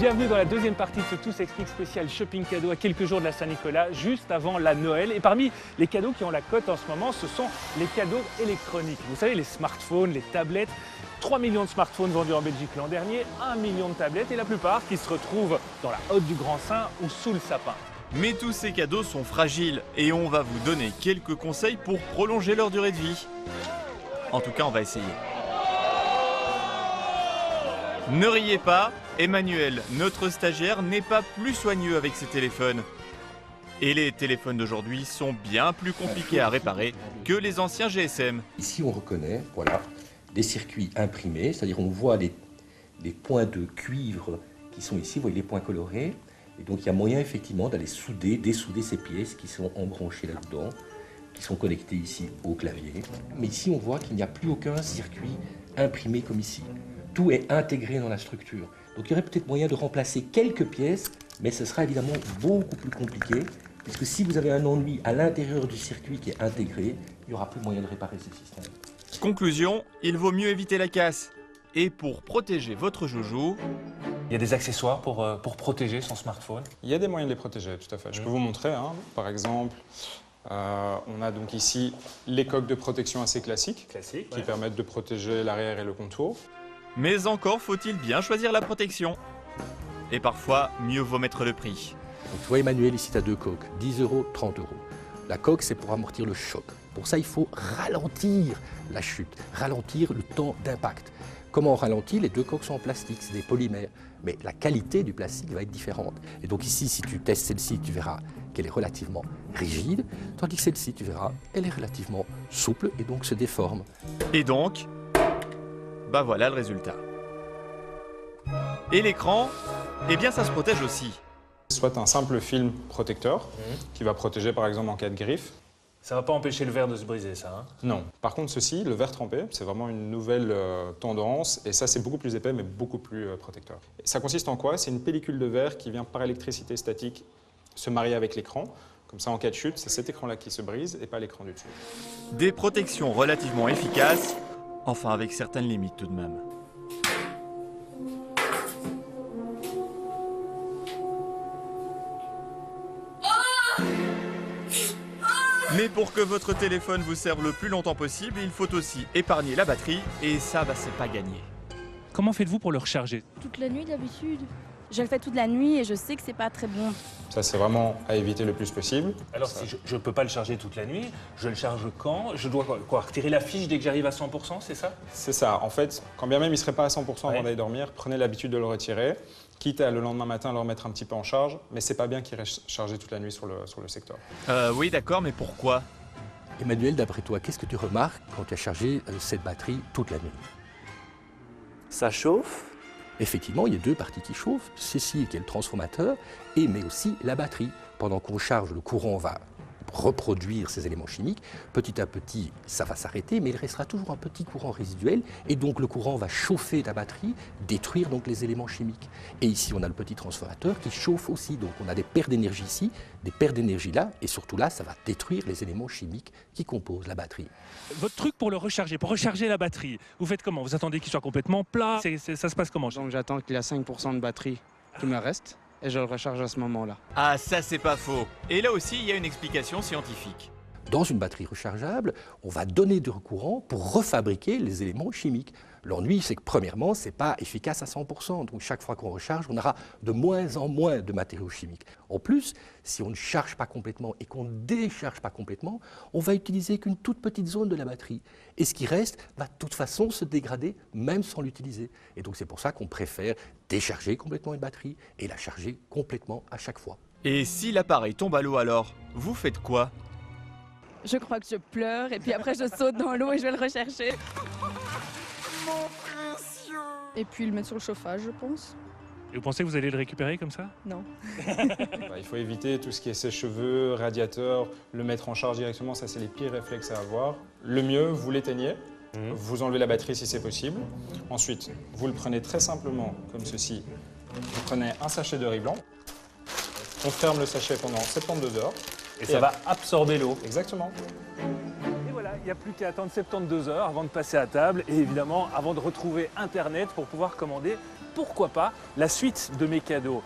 Bienvenue dans la deuxième partie de ce Tout s'explique spécial shopping cadeau à quelques jours de la Saint-Nicolas, juste avant la Noël. Et parmi les cadeaux qui ont la cote en ce moment, ce sont les cadeaux électroniques. Vous savez, les smartphones, les tablettes. 3 millions de smartphones vendus en Belgique l'an dernier, 1 million de tablettes et la plupart qui se retrouvent dans la hotte du Grand Saint ou sous le sapin. Mais tous ces cadeaux sont fragiles et on va vous donner quelques conseils pour prolonger leur durée de vie. En tout cas, on va essayer. Ne riez pas, Emmanuel, notre stagiaire, n'est pas plus soigneux avec ses téléphones. Et les téléphones d'aujourd'hui sont bien plus compliqués à réparer que les anciens GSM. Ici, on reconnaît, voilà, des circuits imprimés, c'est-à-dire on voit les points de cuivre qui sont ici, vous voyez les points colorés. Et donc il y a moyen effectivement d'aller dessouder ces pièces qui sont embranchées là-dedans, qui sont connectées ici au clavier. Mais ici, on voit qu'il n'y a plus aucun circuit imprimé comme ici. Tout est intégré dans la structure. Donc il y aurait peut-être moyen de remplacer quelques pièces, mais ce sera évidemment beaucoup plus compliqué, puisque si vous avez un ennui à l'intérieur du circuit qui est intégré, il n'y aura plus moyen de réparer ce système. Conclusion, il vaut mieux éviter la casse. Et pour protéger votre joujou, Il y a des accessoires pour protéger son smartphone. Il y a des moyens de les protéger, tout à fait. Je peux vous montrer, hein. Par exemple, on a donc ici les coques de protection assez classiques qui permettent de protéger l'arrière et le contour. mais encore faut-il bien choisir la protection. Et parfois, mieux vaut mettre le prix. Donc tu vois Emmanuel, ici tu as deux coques, 10 €, 30 €. La coque, c'est pour amortir le choc. Pour ça, il faut ralentir la chute, ralentir le temps d'impact. Comment on ralentit? Les deux coques sont en plastique, c'est des polymères. Mais la qualité du plastique va être différente. Et donc ici, si tu testes celle-ci, tu verras qu'elle est relativement rigide, tandis que celle-ci, tu verras, elle est relativement souple et donc se déforme. Et donc, bah voilà le résultat. Et l'écran, eh bien ça se protège aussi. Soit un simple film protecteur qui va protéger par exemple en cas de griffe. Ça va pas empêcher le verre de se briser, ça, hein? Non. Par contre, ceci, le verre trempé, c'est vraiment une nouvelle tendance et ça, c'est beaucoup plus épais mais beaucoup plus protecteur. Et ça consiste en quoi? C'est une pellicule de verre qui vient par électricité statique se marier avec l'écran. Comme ça, en cas de chute, c'est cet écran-là qui se brise et pas l'écran du dessus. Des protections relativement efficaces, enfin avec certaines limites tout de même. Mais pour que votre téléphone vous serve le plus longtemps possible, il faut aussi épargner la batterie et ça, bah, c'est pas gagné. Comment faites-vous pour le recharger? Toute la nuit d'habitude. Je le fais toute la nuit et je sais que c'est pas très bon. Ça, c'est vraiment à éviter le plus possible. Alors si je ne peux pas le charger toute la nuit, je le charge quand? Je dois retirer la fiche dès que j'arrive à 100%, c'est ça? C'est ça. En fait, quand bien même il ne serait pas à 100% avant Ouais. d'aller dormir, prenez l'habitude de le retirer, quitte à le lendemain matin le remettre un petit peu en charge, mais c'est pas bien qu'il reste chargé toute la nuit sur le secteur. Oui, d'accord, mais pourquoi? Emmanuel, d'après toi, qu'est-ce que tu remarques quand tu as chargé cette batterie toute la nuit? Ça chauffe? Effectivement, il y a deux parties qui chauffent, ceci qui est le transformateur, mais aussi la batterie. Pendant qu'on charge, le courant va reproduire ces éléments chimiques. Petit à petit, ça va s'arrêter, mais il restera toujours un petit courant résiduel. Et donc le courant va chauffer la batterie, détruire donc les éléments chimiques. Et ici, on a le petit transformateur qui chauffe aussi. Donc on a des pertes d'énergie ici, des pertes d'énergie là, et surtout là, ça va détruire les éléments chimiques qui composent la batterie. Votre truc pour le recharger, pour recharger la batterie, vous faites comment? Vous attendez qu'il soit complètement plat? Ça se passe comment? Donc j'attends qu'il a 5% de batterie qui me reste et je le recharge à ce moment-là. Ah, ça c'est pas faux. Et là aussi, il y a une explication scientifique. Dans une batterie rechargeable, on va donner du courant pour refabriquer les éléments chimiques. L'ennui, c'est que premièrement, ce n'est pas efficace à 100%. Donc chaque fois qu'on recharge, on aura de moins en moins de matériaux chimiques. En plus, si on ne charge pas complètement et qu'on ne décharge pas complètement, on va utiliser qu'une toute petite zone de la batterie. Et ce qui reste va de toute façon se dégrader, même sans l'utiliser. Et donc c'est pour ça qu'on préfère décharger complètement une batterie et la charger complètement à chaque fois. Et si l'appareil tombe à l'eau alors, vous faites quoi? Je crois que je pleure et puis après je saute dans l'eau et je vais le rechercher. Et puis le mettre sur le chauffage, je pense. Et vous pensez que vous allez le récupérer comme ça? Non. Il faut éviter tout ce qui est sèche-cheveux, radiateur, le mettre en charge directement, ça c'est les pires réflexes à avoir. Le mieux, vous l'éteignez, vous enlevez la batterie si c'est possible. Ensuite, vous le prenez très simplement comme ceci. Vous prenez un sachet de riz blanc, on ferme le sachet pendant 72 heures. Et ça va absorber l'eau. Exactement. Et voilà, il n'y a plus qu'à attendre 72 heures avant de passer à table et évidemment avant de retrouver Internet pour pouvoir commander, pourquoi pas, la suite de mes cadeaux.